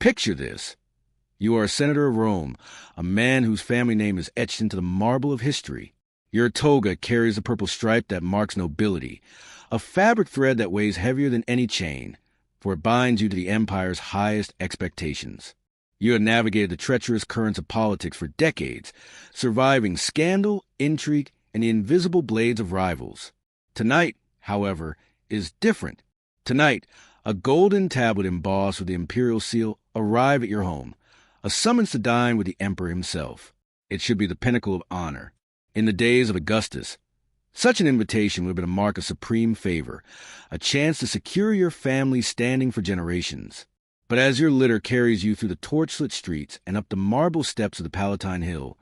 Picture this. You are a senator of Rome, a man whose family name is etched into the marble of history. Your toga carries a purple stripe that marks nobility, a fabric thread that weighs heavier than any chain, for it binds you to the empire's highest expectations. You have navigated the treacherous currents of politics for decades, surviving scandal, intrigue, and the invisible blades of rivals. Tonight, however, is different. Tonight, a golden tablet embossed with the imperial seal arrive at your home, a summons to dine with the emperor himself. It should be the pinnacle of honor. In the days of Augustus, such an invitation would have been a mark of supreme favor, a chance to secure your family's standing for generations. But as your litter carries you through the torchlit streets and up the marble steps of the Palatine hill,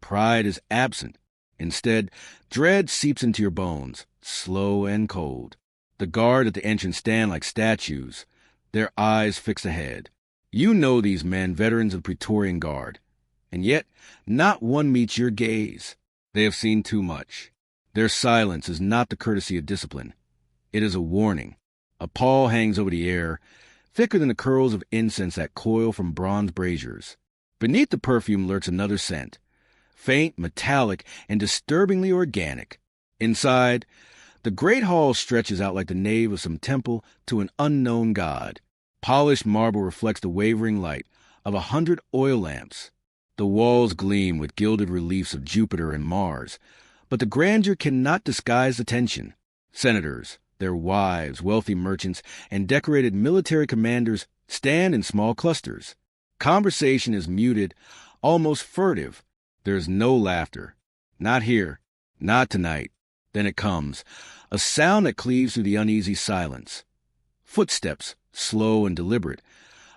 pride is absent. Instead, dread seeps into your bones, slow and cold. The guard at the entrance stand like statues, their eyes fixed ahead. You know these men, veterans of the Praetorian Guard, and yet not one meets your gaze. They have seen too much. Their silence is not the courtesy of discipline. It is a warning. A pall hangs over the air, thicker than the curls of incense that coil from bronze braziers. Beneath the perfume lurks another scent, faint, metallic, and disturbingly organic. Inside, the great hall stretches out like the nave of some temple to an unknown god. Polished marble reflects the wavering light of 100 oil lamps. The walls gleam with gilded reliefs of Jupiter and Mars, but the grandeur cannot disguise the tension. Senators, their wives, wealthy merchants, and decorated military commanders stand in small clusters. Conversation is muted, almost furtive. There is no laughter. Not here, not tonight. Then it comes, a sound that cleaves through the uneasy silence. Footsteps, slow and deliberate,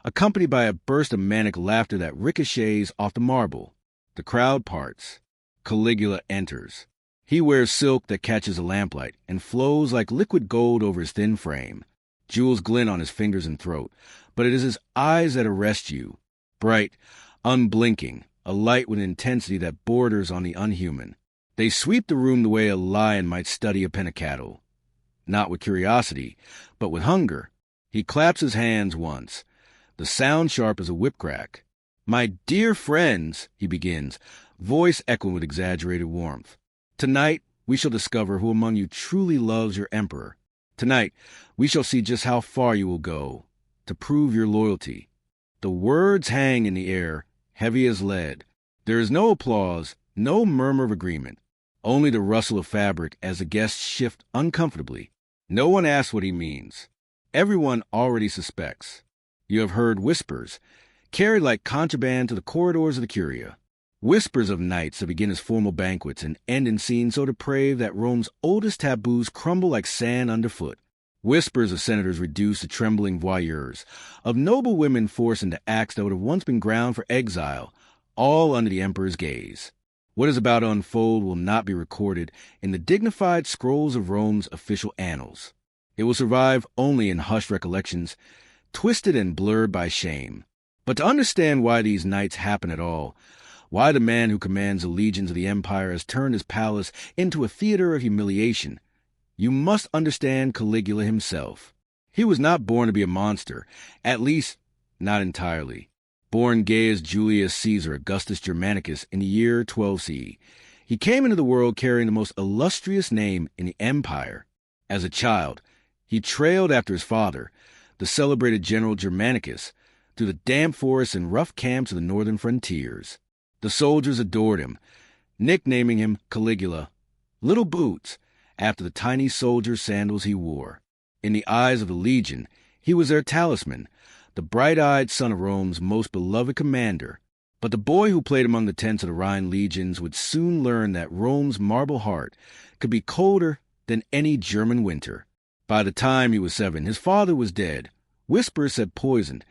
accompanied by a burst of manic laughter that ricochets off the marble. The crowd parts. Caligula enters. He wears silk that catches the lamplight and flows like liquid gold over his thin frame. Jewels glint on his fingers and throat, but it is his eyes that arrest you. Bright, unblinking, a light with intensity that borders on the unhuman. They sweep the room the way a lion might study a penacatl. Not with curiosity, but with hunger. He claps his hands once, the sound sharp as a whip crack. "My dear friends," he begins, voice echoing with exaggerated warmth. "Tonight we shall discover who among you truly loves your emperor. Tonight we shall see just how far you will go to prove your loyalty." The words hang in the air, heavy as lead. There is no applause, no murmur of agreement, only the rustle of fabric as the guests shift uncomfortably. No one asks what he means. Everyone already suspects. You have heard whispers, carried like contraband to the corridors of the Curia. Whispers of nights that begin as formal banquets and end in scenes so depraved that Rome's oldest taboos crumble like sand underfoot. Whispers of senators reduced to trembling voyeurs, of noble women forced into acts that would have once been ground for exile, all under the emperor's gaze. What is about to unfold will not be recorded in the dignified scrolls of Rome's official annals. It will survive only in hushed recollections, twisted and blurred by shame. But to understand why these nights happen at all, why the man who commands the legions of the empire has turned his palace into a theater of humiliation, you must understand Caligula himself. He was not born to be a monster, at least not entirely. Born Gaius Julius Caesar Augustus Germanicus in the year 12 CE, he came into the world carrying the most illustrious name in the empire. As a child, he trailed after his father, the celebrated general Germanicus, through the damp forests and rough camps of the northern frontiers. The soldiers adored him, nicknaming him Caligula, Little Boots, after the tiny soldier's sandals he wore. In the eyes of the legion, he was their talisman, the bright-eyed son of Rome's most beloved commander. But the boy who played among the tents of the Rhine legions would soon learn that Rome's marble heart could be colder than any German winter. By the time he was 7, his father was dead. Whispers said poisoned,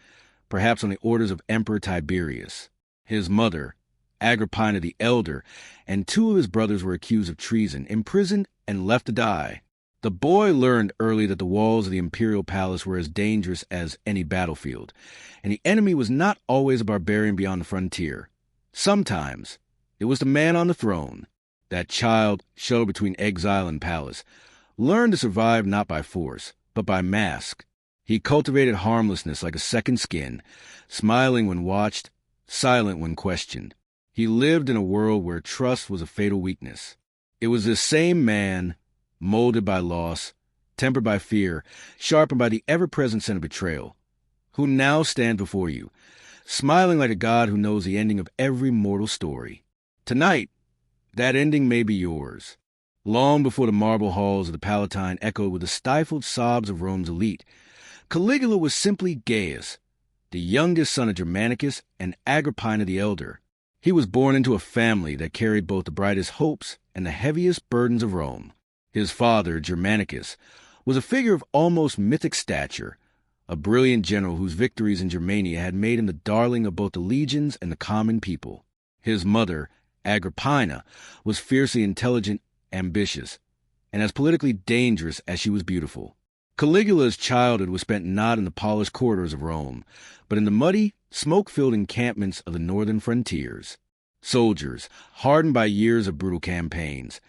perhaps on the orders of Emperor Tiberius. His mother, Agrippina the Elder, and 2 of his brothers were accused of treason, imprisoned, and left to die. The boy learned early that the walls of the imperial palace were as dangerous as any battlefield, and the enemy was not always a barbarian beyond the frontier. Sometimes it was the man on the throne. That child, shuttled between exile and palace, learned to survive not by force, but by mask. He cultivated harmlessness like a second skin, smiling when watched, silent when questioned. He lived in a world where trust was a fatal weakness. It was this same man, molded by loss, tempered by fear, sharpened by the ever-present scent of betrayal, who now stands before you, smiling like a god who knows the ending of every mortal story. Tonight, that ending may be yours. Long before the marble halls of the Palatine echoed with the stifled sobs of Rome's elite, Caligula was simply Gaius, the youngest son of Germanicus and Agrippina the Elder. He was born into a family that carried both the brightest hopes and the heaviest burdens of Rome. His father, Germanicus, was a figure of almost mythic stature, a brilliant general whose victories in Germania had made him the darling of both the legions and the common people. His mother, Agrippina, was fiercely intelligent, ambitious, and as politically dangerous as she was beautiful. Caligula's childhood was spent not in the polished corridors of Rome, but in the muddy, smoke-filled encampments of the northern frontiers. Soldiers, hardened by years of brutal campaigns,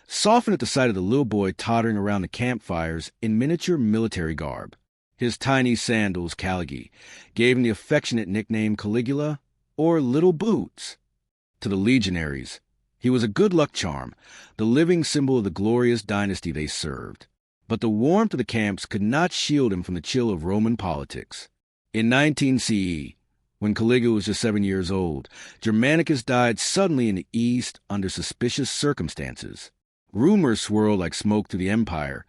softened at the sight of the little boy tottering around the campfires in miniature military garb. His tiny sandals, Caligula, gave him the affectionate nickname Caligula, or Little Boots. To the legionaries, he was a good luck charm, the living symbol of the glorious dynasty they served. But the warmth of the camps could not shield him from the chill of Roman politics. In 19 CE, when Caligula was just 7 years old, Germanicus died suddenly in the east under suspicious circumstances. Rumors swirled like smoke through the empire.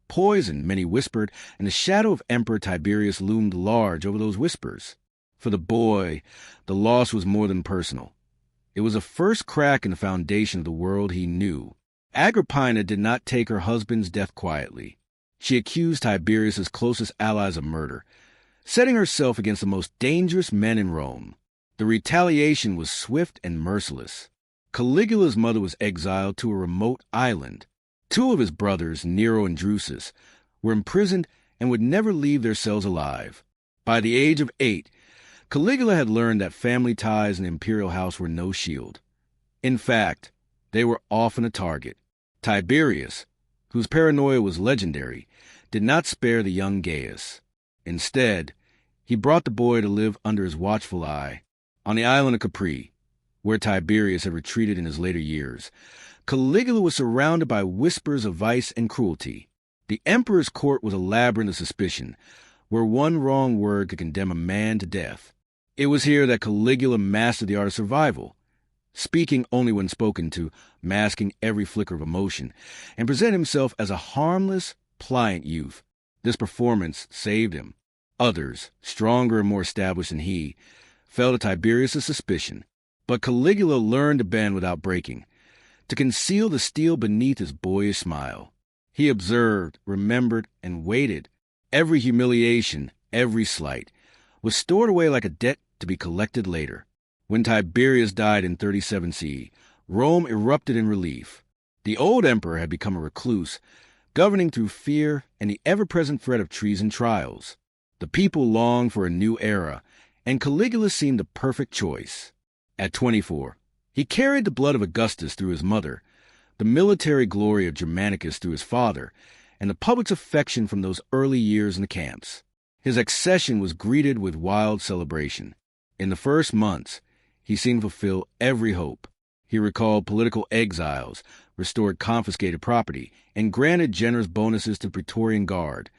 Poison, many whispered, and the shadow of Emperor Tiberius loomed large over those whispers. For the boy, the loss was more than personal. It was a first crack in the foundation of the world he knew. Agrippina did not take her husband's death quietly. She accused Tiberius's closest allies of murder, setting herself against the most dangerous men in Rome. The retaliation was swift and merciless. Caligula's mother was exiled to a remote island. 2 of his brothers, Nero and Drusus, were imprisoned and would never leave their cells alive. By the age of 8, Caligula had learned that family ties in the imperial house were no shield. In fact, they were often a target. Tiberius, whose paranoia was legendary, did not spare the young Gaius. Instead, he brought the boy to live under his watchful eye. On the island of Capri, where Tiberius had retreated in his later years, Caligula was surrounded by whispers of vice and cruelty. The emperor's court was a labyrinth of suspicion, where one wrong word could condemn a man to death. It was here that Caligula mastered the art of survival, speaking only when spoken to, masking every flicker of emotion, and presented himself as a harmless, pliant youth. This performance saved him. Others, stronger and more established than he, fell to Tiberius' suspicion. But Caligula learned to bend without breaking, to conceal the steel beneath his boyish smile. He observed, remembered, and waited. Every humiliation, every slight, was stored away like a debt to be collected later. When Tiberius died in 37 CE, Rome erupted in relief. The old emperor had become a recluse, governing through fear and the ever-present threat of treason trials. The people longed for a new era, and Caligula seemed the perfect choice. At 24, he carried the blood of Augustus through his mother, the military glory of Germanicus through his father, and the public's affection from those early years in the camps. His accession was greeted with wild celebration. In the first months, he seemed to fulfill every hope. He recalled political exiles, restored confiscated property, and granted generous bonuses to the Praetorian Guard,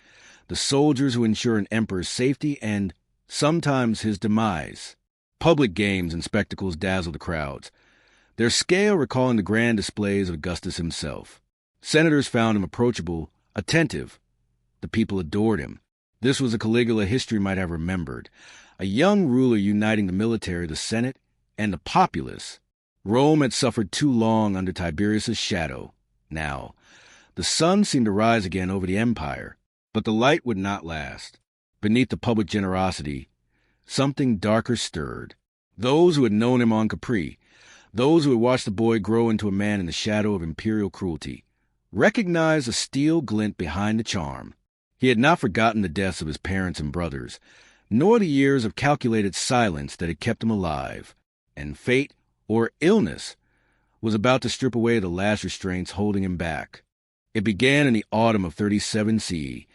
the soldiers who ensure an emperor's safety and, sometimes, his demise. Public games and spectacles dazzled the crowds, their scale recalling the grand displays of Augustus himself. Senators found him approachable, attentive. The people adored him. This was a Caligula history might have remembered, a young ruler uniting the military, the Senate, and the populace. Rome had suffered too long under Tiberius' shadow. Now, the sun seemed to rise again over the empire, but the light would not last. Beneath the public generosity, something darker stirred. Those who had known him on Capri, those who had watched the boy grow into a man in the shadow of imperial cruelty, recognized a steel glint behind the charm. He had not forgotten the deaths of his parents and brothers, nor the years of calculated silence that had kept him alive. And fate, or illness, was about to strip away the last restraints holding him back. It began in the autumn of 37 CE,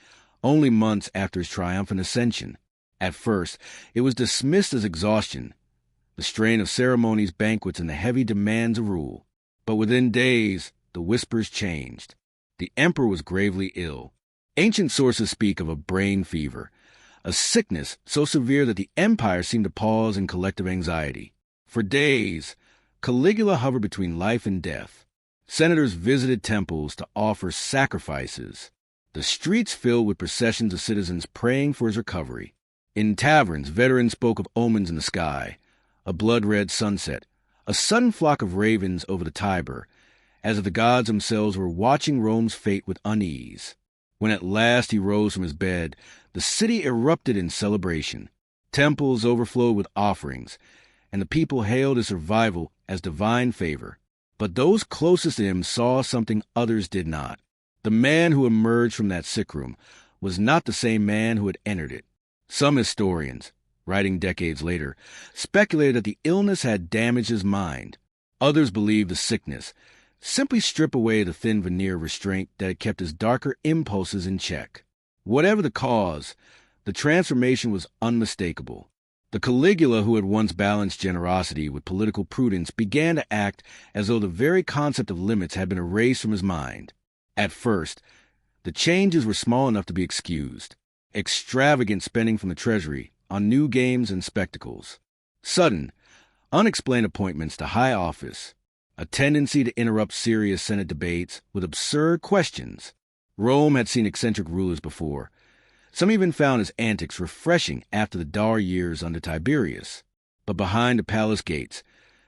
only months after his triumphant ascension. At first, it was dismissed as exhaustion, the strain of ceremonies, banquets, and the heavy demands of rule. But within days, the whispers changed. The emperor was gravely ill. Ancient sources speak of a brain fever, a sickness so severe that the empire seemed to pause in collective anxiety. For days, Caligula hovered between life and death. Senators visited temples to offer sacrifices. The streets filled with processions of citizens praying for his recovery. In taverns, veterans spoke of omens in the sky, a blood-red sunset, a sudden flock of ravens over the Tiber, as if the gods themselves were watching Rome's fate with unease. When at last he rose from his bed, the city erupted in celebration. Temples overflowed with offerings, and the people hailed his survival as divine favor. But those closest to him saw something others did not. The man who emerged from that sick room was not the same man who had entered it. Some historians, writing decades later, speculated that the illness had damaged his mind. Others believed the sickness simply stripped away the thin veneer of restraint that had kept his darker impulses in check. Whatever the cause, the transformation was unmistakable. The Caligula who had once balanced generosity with political prudence began to act as though the very concept of limits had been erased from his mind. At first, the changes were small enough to be excused. Extravagant spending from the treasury on new games and spectacles. Sudden, unexplained appointments to high office. A tendency to interrupt serious Senate debates with absurd questions. Rome had seen eccentric rulers before. Some even found his antics refreshing after the dour years under Tiberius. But behind the palace gates,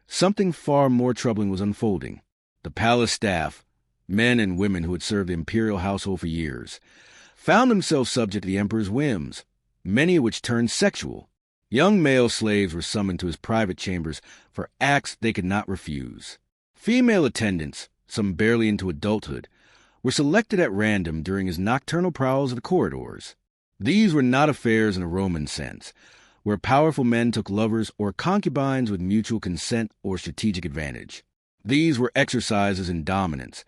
something far more troubling was unfolding. The palace staff, men and women who had served the imperial household for years, found themselves subject to the emperor's whims, many of which turned sexual. Young male slaves were summoned to his private chambers for acts they could not refuse. Female attendants, some barely into adulthood, were selected at random during his nocturnal prowls of the corridors. These were not affairs in a Roman sense, where powerful men took lovers or concubines with mutual consent or strategic advantage. These were exercises in dominance,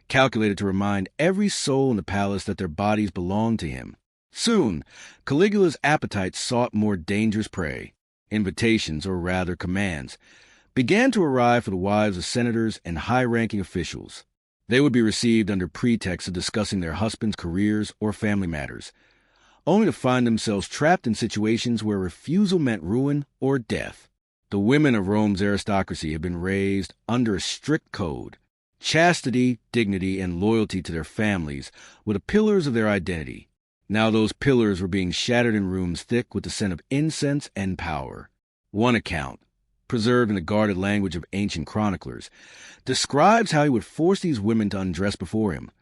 calculated to remind every soul in the palace that their bodies belonged to him. Soon, Caligula's appetite sought more dangerous prey. Invitations, or rather commands, began to arrive for the wives of senators and high-ranking officials. They would be received under pretext of discussing their husbands' careers or family matters, only to find themselves trapped in situations where refusal meant ruin or death. The women of Rome's aristocracy had been raised under a strict code. Chastity, dignity, and loyalty to their families were the pillars of their identity. Now those pillars were being shattered in rooms thick with the scent of incense and power. One account, preserved in the guarded language of ancient chroniclers, describes how he would force these women to undress before him,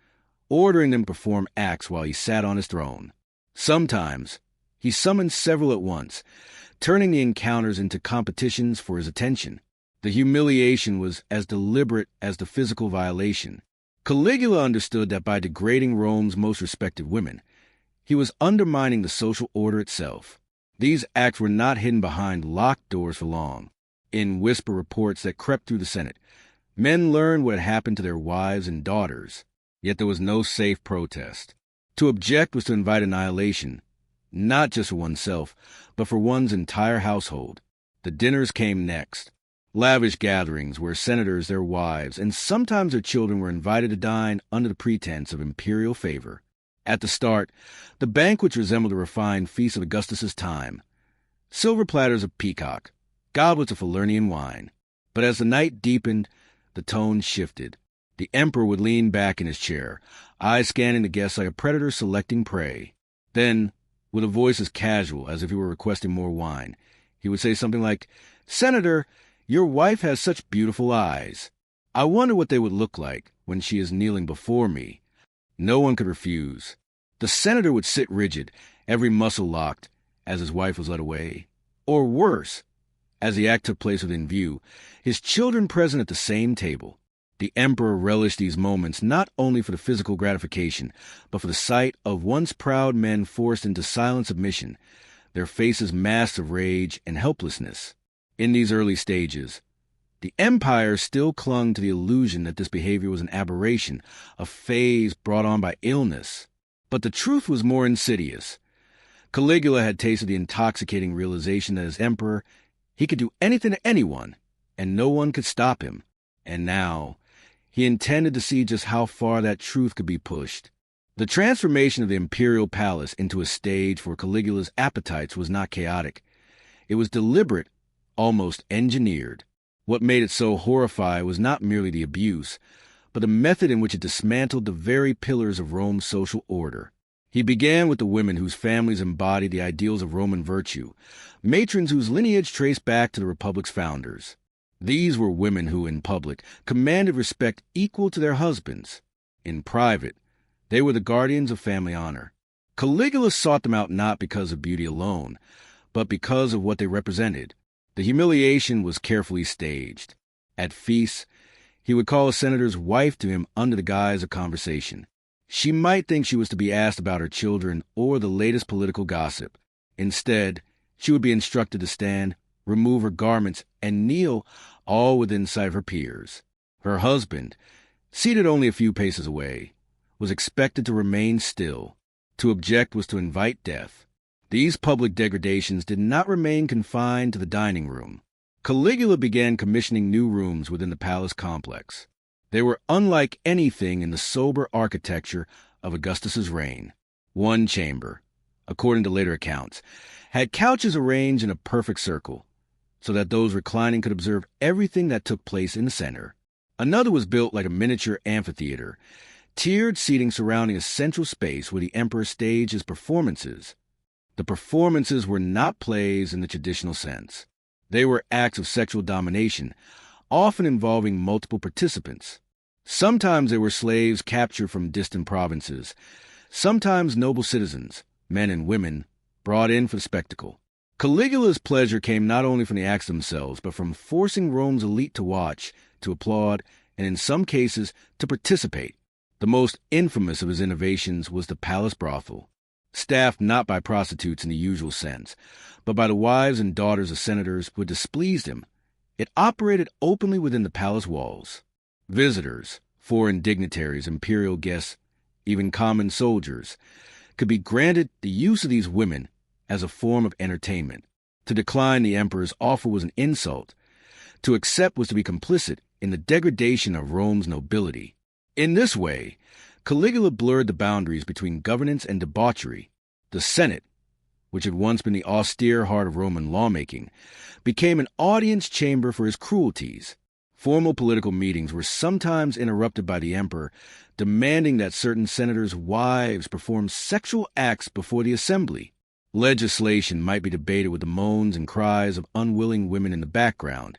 ordering them to perform acts while he sat on his throne. Sometimes, he summoned several at once, turning the encounters into competitions for his attention. The humiliation was as deliberate as the physical violation. Caligula understood that by degrading Rome's most respected women, he was undermining the social order itself. These acts were not hidden behind locked doors for long. In whisper reports that crept through the Senate, men learned what had happened to their wives and daughters, yet there was no safe protest. To object was to invite annihilation, not just for oneself, but for one's entire household. The dinners came next. Lavish gatherings where senators, their wives, and sometimes their children were invited to dine under the pretense of imperial favor. At the start, the banquets resembled a refined feast of Augustus's time. Silver platters of peacock, goblets of Falernian wine. But as the night deepened, the tone shifted. The emperor would lean back in his chair, eyes scanning the guests like a predator selecting prey. Then, with a voice as casual as if he were requesting more wine, he would say something like, "Senator, your wife has such beautiful eyes. I wonder what they would look like when she is kneeling before me." No one could refuse. The senator would sit rigid, every muscle locked, as his wife was led away. Or worse, as the act took place within view, his children present at the same table. The emperor relished these moments not only for the physical gratification, but for the sight of once proud men forced into silent submission, their faces masked of rage and helplessness. In these early stages, the empire still clung to the illusion that this behavior was an aberration, a phase brought on by illness. But the truth was more insidious. Caligula had tasted the intoxicating realization that as emperor, he could do anything to anyone, and no one could stop him. And now, he intended to see just how far that truth could be pushed. The transformation of the imperial palace into a stage for Caligula's appetites was not chaotic. It was deliberate, almost engineered. What made it so horrifying was not merely the abuse, but the method in which it dismantled the very pillars of Rome's social order. He began with the women whose families embodied the ideals of Roman virtue, matrons whose lineage traced back to the Republic's founders. These were women who, in public, commanded respect equal to their husbands. In private, they were the guardians of family honor. Caligula sought them out not because of beauty alone, but because of what they represented. The humiliation was carefully staged. At feasts, he would call a senator's wife to him under the guise of conversation. She might think she was to be asked about her children or the latest political gossip. Instead, she would be instructed to stand, remove her garments, and kneel, all within sight of her peers. Her husband, seated only a few paces away, was expected to remain still. To object was to invite death. These public degradations did not remain confined to the dining room. Caligula began commissioning new rooms within the palace complex. They were unlike anything in the sober architecture of Augustus's reign. One chamber, according to later accounts, had couches arranged in a perfect circle, so that those reclining could observe everything that took place in the center. Another was built like a miniature amphitheater, tiered seating surrounding a central space where the emperor staged his performances. The performances were not plays in the traditional sense. They were acts of sexual domination, often involving multiple participants. Sometimes they were slaves captured from distant provinces, sometimes noble citizens, men and women, brought in for the spectacle. Caligula's pleasure came not only from the acts themselves, but from forcing Rome's elite to watch, to applaud, and in some cases, to participate. The most infamous of his innovations was the palace brothel, staffed not by prostitutes in the usual sense, but by the wives and daughters of senators who had displeased him. It operated openly within the palace walls. Visitors, foreign dignitaries, imperial guests, even common soldiers, could be granted the use of these women as a form of entertainment. To decline the emperor's offer was an insult. To accept was to be complicit in the degradation of Rome's nobility. In this way, Caligula blurred the boundaries between governance and debauchery. The Senate, which had once been the austere heart of Roman lawmaking, became an audience chamber for his cruelties. Formal political meetings were sometimes interrupted by the emperor, demanding that certain senators' wives perform sexual acts before the assembly. Legislation might be debated with the moans and cries of unwilling women in the background,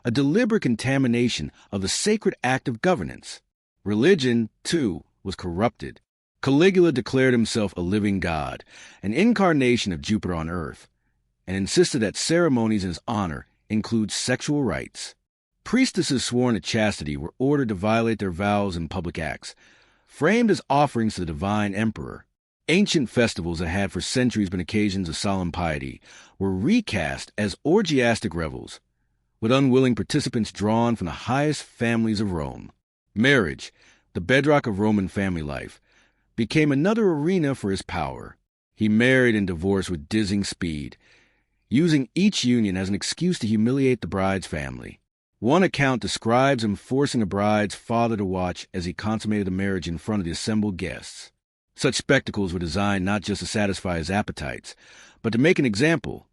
a deliberate contamination of the sacred act of governance. Religion, too, was corrupted. Caligula declared himself a living god, an incarnation of Jupiter on earth, and insisted that ceremonies in his honor include sexual rites. Priestesses sworn to chastity were ordered to violate their vows in public acts, framed as offerings to the divine emperor. Ancient festivals that had for centuries been occasions of solemn piety were recast as orgiastic revels, with unwilling participants drawn from the highest families of Rome. Marriage, the bedrock of Roman family life, became another arena for his power. He married and divorced with dizzying speed, using each union as an excuse to humiliate the bride's family. One account describes him forcing a bride's father to watch as he consummated the marriage in front of the assembled guests. Such spectacles were designed not just to satisfy his appetites, but to make an example.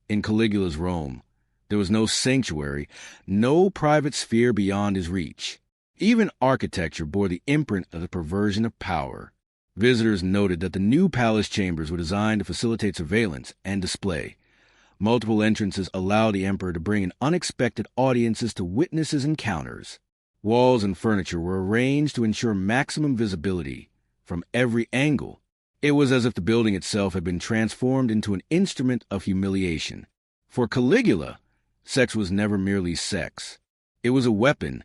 In Caligula's Rome, there was no sanctuary, no private sphere beyond his reach. Even architecture bore the imprint of the perversion of power. Visitors noted that the new palace chambers were designed to facilitate surveillance and display. Multiple entrances allowed the emperor to bring in unexpected audiences to witness his encounters. Walls and furniture were arranged to ensure maximum visibility from every angle. It was as if the building itself had been transformed into an instrument of humiliation. For Caligula, sex was never merely sex. It was a weapon,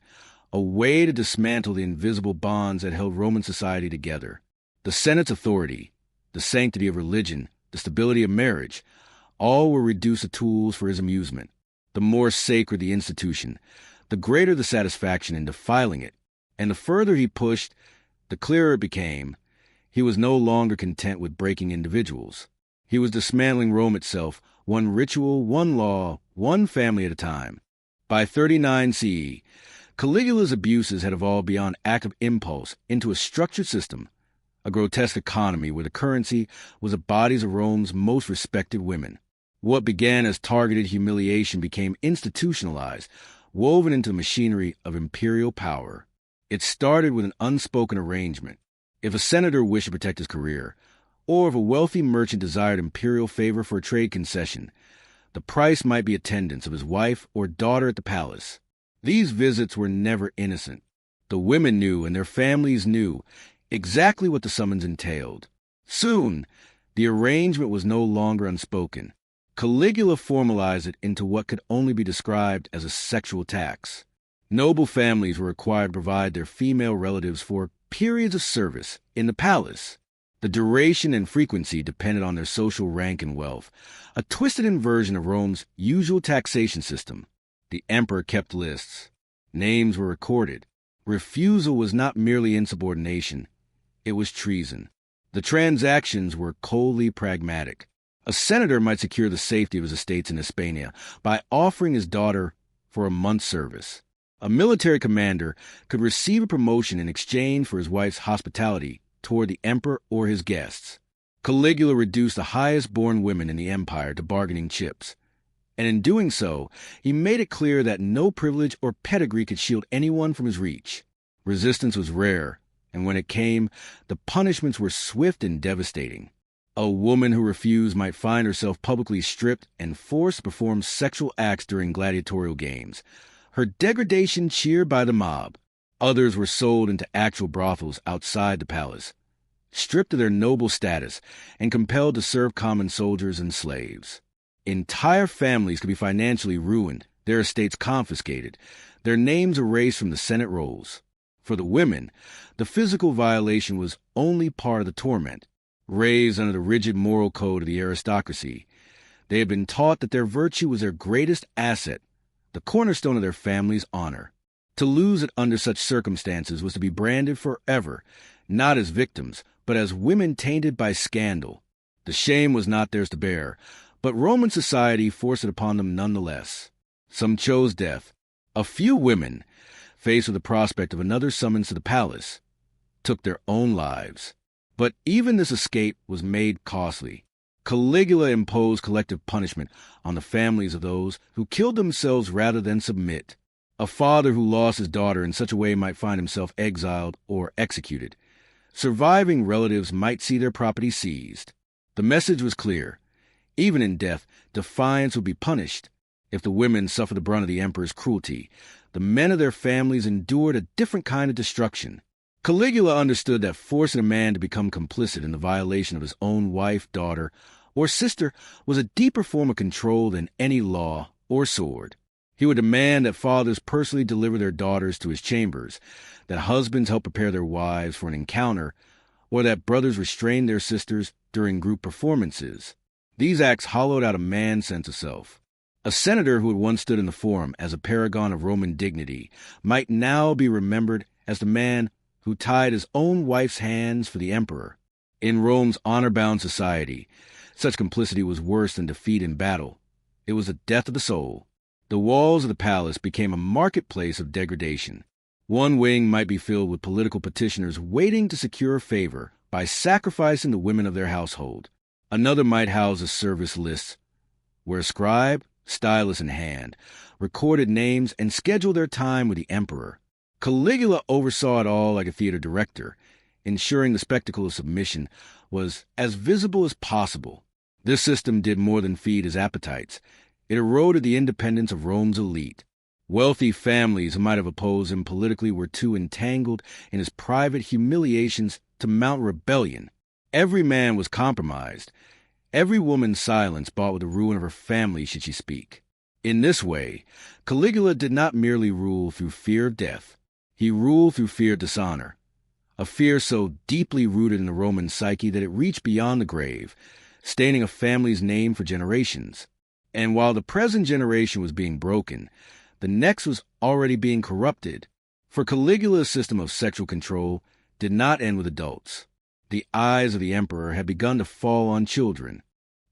a way to dismantle the invisible bonds that held Roman society together. The Senate's authority, the sanctity of religion, the stability of marriage, all were reduced to tools for his amusement. The more sacred the institution, the greater the satisfaction in defiling it, and the further he pushed, the clearer it became. He was no longer content with breaking individuals. He was dismantling Rome itself, one ritual, one law, one family at a time. By 39 CE, Caligula's abuses had evolved beyond active impulse into a structured system, a grotesque economy where the currency was the bodies of Rome's most respected women. What began as targeted humiliation became institutionalized, woven into the machinery of imperial power. It started with an unspoken arrangement. If a senator wished to protect his career, or if a wealthy merchant desired imperial favor for a trade concession, the price might be attendance of his wife or daughter at the palace. These visits were never innocent. The women knew, and their families knew, exactly what the summons entailed. Soon, the arrangement was no longer unspoken. Caligula formalized it into what could only be described as a sexual tax. Noble families were required to provide their female relatives for periods of service in the palace. The duration and frequency depended on their social rank and wealth, a twisted inversion of Rome's usual taxation system. The emperor kept lists. Names were recorded. Refusal was not merely insubordination. It was treason. The transactions were coldly pragmatic. A senator might secure the safety of his estates in Hispania by offering his daughter for a month's service. A military commander could receive a promotion in exchange for his wife's hospitality toward the emperor or his guests. Caligula reduced the highest-born women in the empire to bargaining chips, and in doing so, he made it clear that no privilege or pedigree could shield anyone from his reach. Resistance was rare, and when it came, the punishments were swift and devastating. A woman who refused might find herself publicly stripped and forced to perform sexual acts during gladiatorial games, her degradation cheered by the mob. Others were sold into actual brothels outside the palace, stripped of their noble status and compelled to serve common soldiers and slaves. Entire families could be financially ruined, their estates confiscated, their names erased from the Senate rolls. For the women, the physical violation was only part of the torment. Raised under the rigid moral code of the aristocracy, they had been taught that their virtue was their greatest asset, the cornerstone of their family's honor. To lose it under such circumstances was to be branded forever, not as victims, but as women tainted by scandal. The shame was not theirs to bear, but Roman society forced it upon them nonetheless. Some chose death. A few women, faced with the prospect of another summons to the palace, took their own lives. But even this escape was made costly. Caligula imposed collective punishment on the families of those who killed themselves rather than submit. A father who lost his daughter in such a way might find himself exiled or executed. Surviving relatives might see their property seized. The message was clear. Even in death, defiance would be punished. If the women suffered the brunt of the emperor's cruelty, the men of their families endured a different kind of destruction. Caligula understood that forcing a man to become complicit in the violation of his own wife, daughter, or sister was a deeper form of control than any law or sword. He would demand that fathers personally deliver their daughters to his chambers, that husbands help prepare their wives for an encounter, or that brothers restrain their sisters during group performances. These acts hollowed out a man's sense of self. A senator who had once stood in the Forum as a paragon of Roman dignity might now be remembered as the man who tied his own wife's hands for the emperor. In Rome's honor-bound society, such complicity was worse than defeat in battle. It was the death of the soul. The walls of the palace became a marketplace of degradation. One wing might be filled with political petitioners waiting to secure favor by sacrificing the women of their household. Another might house a service list, where a scribe, stylus in hand, recorded names and scheduled their time with the emperor. Caligula oversaw it all like a theater director, ensuring the spectacle of submission was as visible as possible. This system did more than feed his appetites. It eroded the independence of Rome's elite. Wealthy families who might have opposed him politically were too entangled in his private humiliations to mount rebellion. Every man was compromised. Every woman's silence bought with the ruin of her family should she speak. In this way, Caligula did not merely rule through fear of death. He ruled through fear of dishonor, a fear so deeply rooted in the Roman psyche that it reached beyond the grave, staining a family's name for generations. And while the present generation was being broken, the next was already being corrupted. For Caligula's system of sexual control did not end with adults. The eyes of the emperor had begun to fall on children.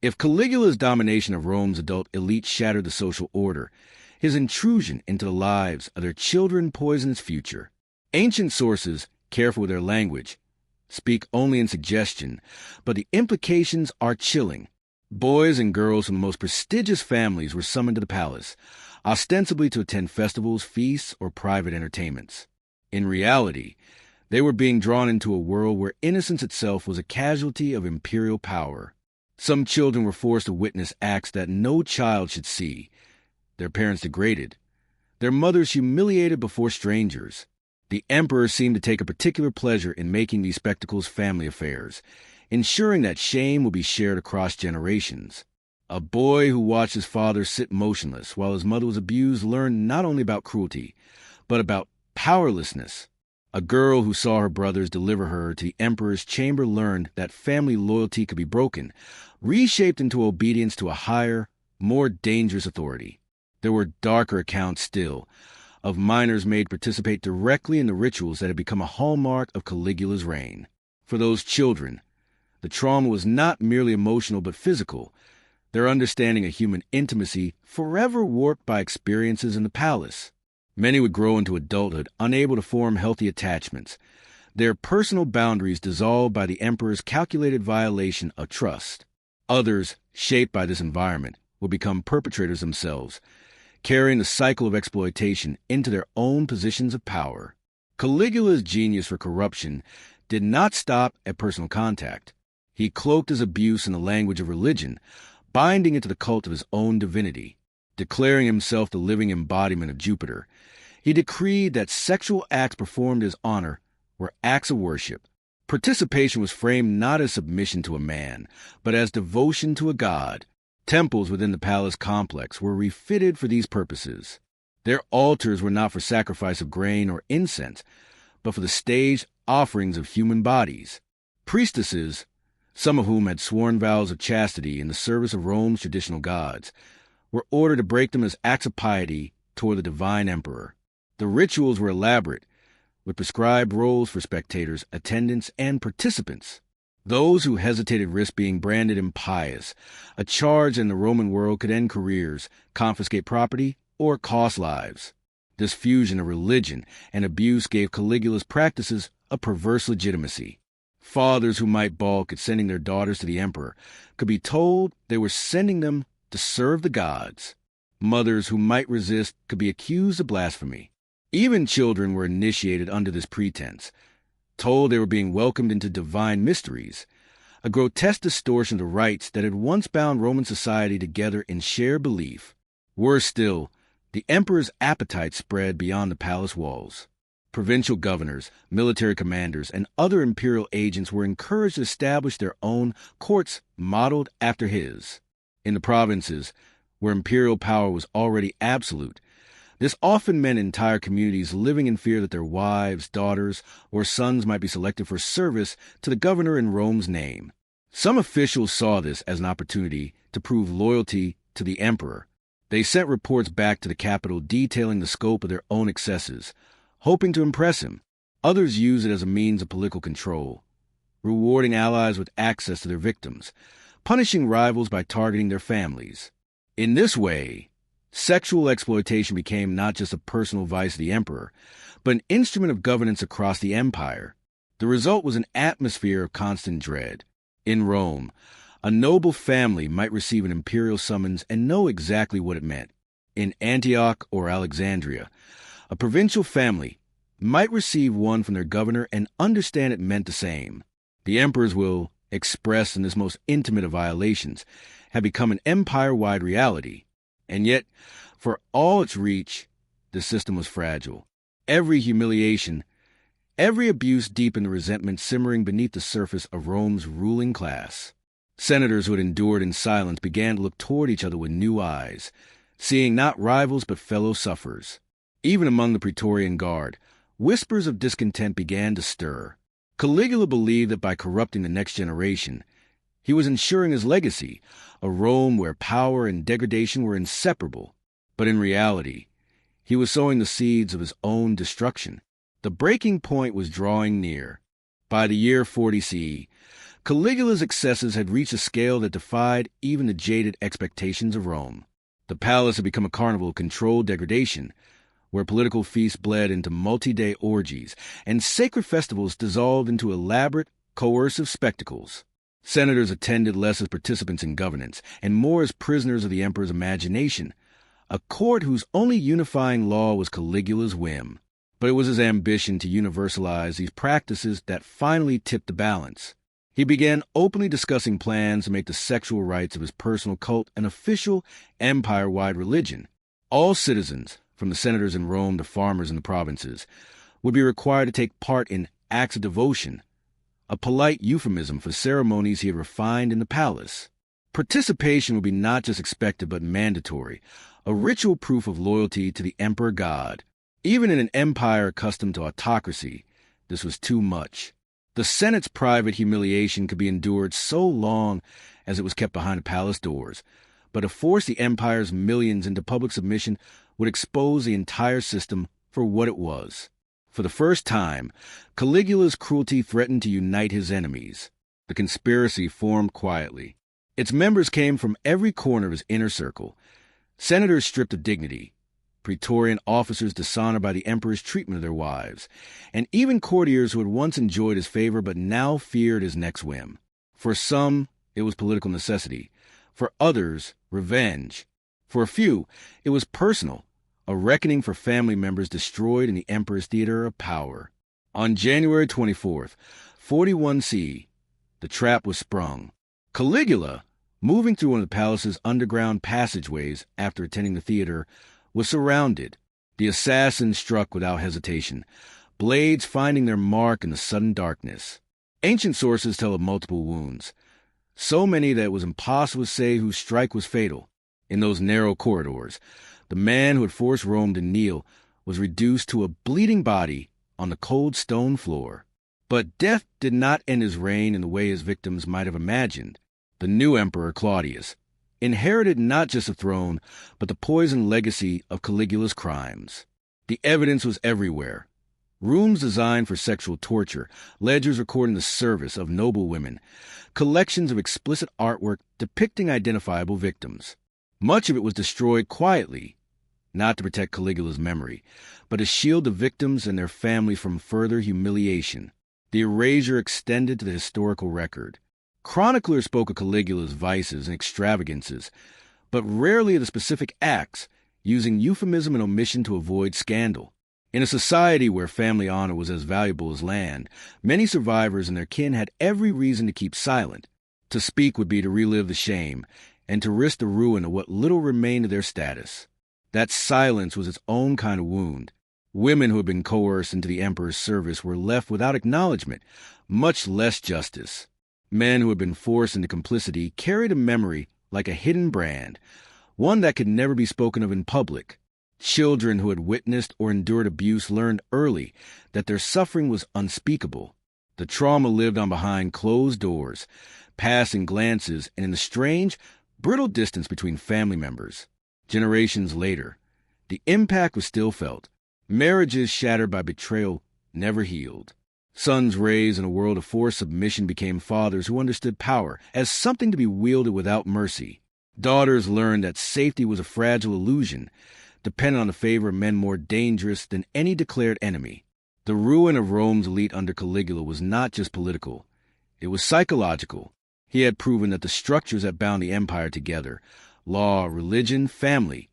If Caligula's domination of Rome's adult elite shattered the social order, his intrusion into the lives of their children poisoned its future. Ancient sources, careful with their language, speak only in suggestion, but the implications are chilling. Boys and girls from the most prestigious families were summoned to the palace, ostensibly to attend festivals, feasts, or private entertainments. In reality, they were being drawn into a world where innocence itself was a casualty of imperial power. Some children were forced to witness acts that no child should see, their parents degraded, their mothers humiliated before strangers. The emperor seemed to take a particular pleasure in making these spectacles family affairs, ensuring that shame would be shared across generations. A boy who watched his father sit motionless while his mother was abused learned not only about cruelty, but about powerlessness. A girl who saw her brothers deliver her to the emperor's chamber learned that family loyalty could be broken, reshaped into obedience to a higher, more dangerous authority. There were darker accounts still, of minors made participate directly in the rituals that had become a hallmark of Caligula's reign. For those children, the trauma was not merely emotional but physical, their understanding of human intimacy forever warped by experiences in the palace. Many would grow into adulthood unable to form healthy attachments, their personal boundaries dissolved by the emperor's calculated violation of trust. Others, shaped by this environment, would become perpetrators themselves, carrying the cycle of exploitation into their own positions of power. Caligula's genius for corruption did not stop at personal contact. He cloaked his abuse in the language of religion, binding it to the cult of his own divinity. Declaring himself the living embodiment of Jupiter, he decreed that sexual acts performed in his honor were acts of worship. Participation was framed not as submission to a man, but as devotion to a god. Temples within the palace complex were refitted for these purposes. Their altars were not for sacrifice of grain or incense, but for the staged offerings of human bodies. Priestesses, some of whom had sworn vows of chastity in the service of Rome's traditional gods, were ordered to break them as acts of piety toward the divine emperor. The rituals were elaborate, with prescribed roles for spectators, attendants, and participants. Those who hesitated risked being branded impious. A charge in the Roman world could end careers, confiscate property, or cost lives. This fusion of religion and abuse gave Caligula's practices a perverse legitimacy. Fathers who might balk at sending their daughters to the emperor could be told they were sending them to serve the gods. Mothers who might resist could be accused of blasphemy. Even children were initiated under this pretense, told they were being welcomed into divine mysteries, a grotesque distortion of the rites that had once bound Roman society together in shared belief. Worse still, the emperor's appetite spread beyond the palace walls. Provincial governors, military commanders, and other imperial agents were encouraged to establish their own courts modeled after his. In the provinces, where imperial power was already absolute, this often meant entire communities living in fear that their wives, daughters, or sons might be selected for service to the governor in Rome's name. Some officials saw this as an opportunity to prove loyalty to the emperor. They sent reports back to the capital detailing the scope of their own excesses, hoping to impress him. Others used it as a means of political control, rewarding allies with access to their victims, punishing rivals by targeting their families. In this way, sexual exploitation became not just a personal vice of the emperor, but an instrument of governance across the empire. The result was an atmosphere of constant dread. In Rome, a noble family might receive an imperial summons and know exactly what it meant. In Antioch or Alexandria, a provincial family might receive one from their governor and understand it meant the same. The emperor's will, expressed in this most intimate of violations, had become an empire-wide reality. And yet, for all its reach, the system was fragile. Every humiliation, every abuse deepened the resentment simmering beneath the surface of Rome's ruling class. Senators who had endured in silence began to look toward each other with new eyes, seeing not rivals but fellow sufferers. Even among the Praetorian Guard, whispers of discontent began to stir. Caligula believed that by corrupting the next generation, he was ensuring his legacy, a Rome where power and degradation were inseparable. But in reality, he was sowing the seeds of his own destruction. The breaking point was drawing near. By the year 40 CE, Caligula's excesses had reached a scale that defied even the jaded expectations of Rome. The palace had become a carnival of controlled degradation, where political feasts bled into multi-day orgies, and sacred festivals dissolved into elaborate, coercive spectacles. Senators attended less as participants in governance, and more as prisoners of the emperor's imagination, a court whose only unifying law was Caligula's whim. But it was his ambition to universalize these practices that finally tipped the balance. He began openly discussing plans to make the sexual rites of his personal cult an official, empire-wide religion. All citizens, from the senators in Rome to farmers in the provinces, would be required to take part in acts of devotion, a polite euphemism for ceremonies he had refined in the palace. Participation would be not just expected but mandatory, a ritual proof of loyalty to the emperor god. Even in an empire accustomed to autocracy, this was too much. The Senate's private humiliation could be endured so long as it was kept behind the palace doors, but to force the empire's millions into public submission would expose the entire system for what it was. For the first time, Caligula's cruelty threatened to unite his enemies. The conspiracy formed quietly. Its members came from every corner of his inner circle. Senators stripped of dignity, praetorian officers dishonored by the emperor's treatment of their wives, and even courtiers who had once enjoyed his favor but now feared his next whim. For some, it was political necessity. For others, revenge. For a few, it was personal, a reckoning for family members destroyed in the emperor's theater of power. On January 24th, 41 CE, the trap was sprung. Caligula, moving through one of the palace's underground passageways after attending the theater, was surrounded. The assassins struck without hesitation, blades finding their mark in the sudden darkness. Ancient sources tell of multiple wounds, so many that it was impossible to say whose strike was fatal. In those narrow corridors, the man who had forced Rome to kneel was reduced to a bleeding body on the cold stone floor. But death did not end his reign in the way his victims might have imagined. The new emperor, Claudius, inherited not just the throne, but the poisoned legacy of Caligula's crimes. The evidence was everywhere. Rooms designed for sexual torture, ledgers recording the service of noble women, collections of explicit artwork depicting identifiable victims. Much of it was destroyed quietly, not to protect Caligula's memory, but to shield the victims and their families from further humiliation. The erasure extended to the historical record. Chroniclers spoke of Caligula's vices and extravagances, but rarely of the specific acts, using euphemism and omission to avoid scandal. In a society where family honor was as valuable as land, many survivors and their kin had every reason to keep silent. To speak would be to relive the shame, and to risk the ruin of what little remained of their status. That silence was its own kind of wound. Women who had been coerced into the emperor's service were left without acknowledgement, much less justice. Men who had been forced into complicity carried a memory like a hidden brand, one that could never be spoken of in public. Children who had witnessed or endured abuse learned early that their suffering was unspeakable. The trauma lived on behind closed doors, passing glances, and in the strange, brittle distance between family members. Generations later, the impact was still felt. Marriages shattered by betrayal never healed. Sons raised in a world of forced submission became fathers who understood power as something to be wielded without mercy. Daughters learned that safety was a fragile illusion, dependent on the favor of men more dangerous than any declared enemy. The ruin of Rome's elite under Caligula was not just political. It was psychological. He had proven that the structures that bound the empire together, law, religion, family,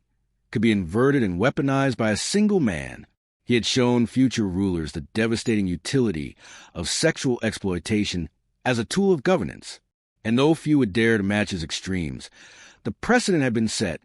could be inverted and weaponized by a single man. He had shown future rulers the devastating utility of sexual exploitation as a tool of governance. And though few would dare to match his extremes, the precedent had been set.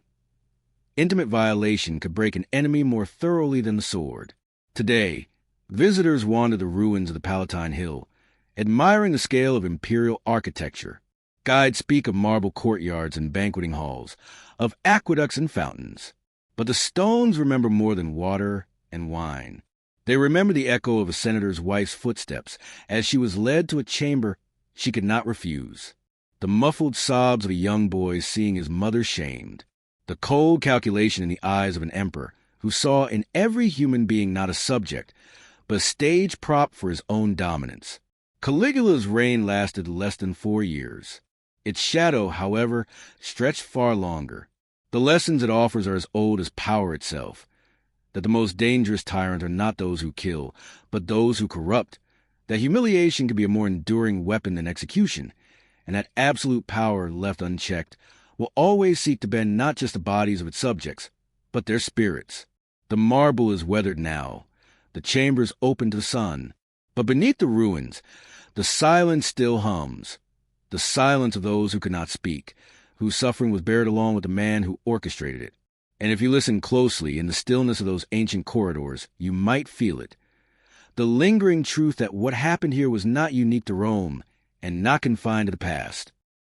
Intimate violation could break an enemy more thoroughly than the sword. Today, visitors wander the ruins of the Palatine Hill, admiring the scale of imperial architecture. Guides speak of marble courtyards and banqueting halls, of aqueducts and fountains. But the stones remember more than water and wine. They remember the echo of a senator's wife's footsteps as she was led to a chamber she could not refuse. The muffled sobs of a young boy seeing his mother shamed. The cold calculation in the eyes of an emperor who saw in every human being not a subject, but a stage prop for his own dominance. Caligula's reign lasted less than 4 years. Its shadow, however, stretched far longer. The lessons it offers are as old as power itself. That the most dangerous tyrants are not those who kill, but those who corrupt. That humiliation can be a more enduring weapon than execution. And that absolute power, left unchecked, will always seek to bend not just the bodies of its subjects, but their spirits. The marble is weathered now. The chamber is open to the sun. But beneath the ruins, the silence still hums. The silence of those who could not speak, whose suffering was buried along with the man who orchestrated it. And if you listen closely, in the stillness of those ancient corridors, you might feel it. The lingering truth that what happened here was not unique to Rome and not confined to the past.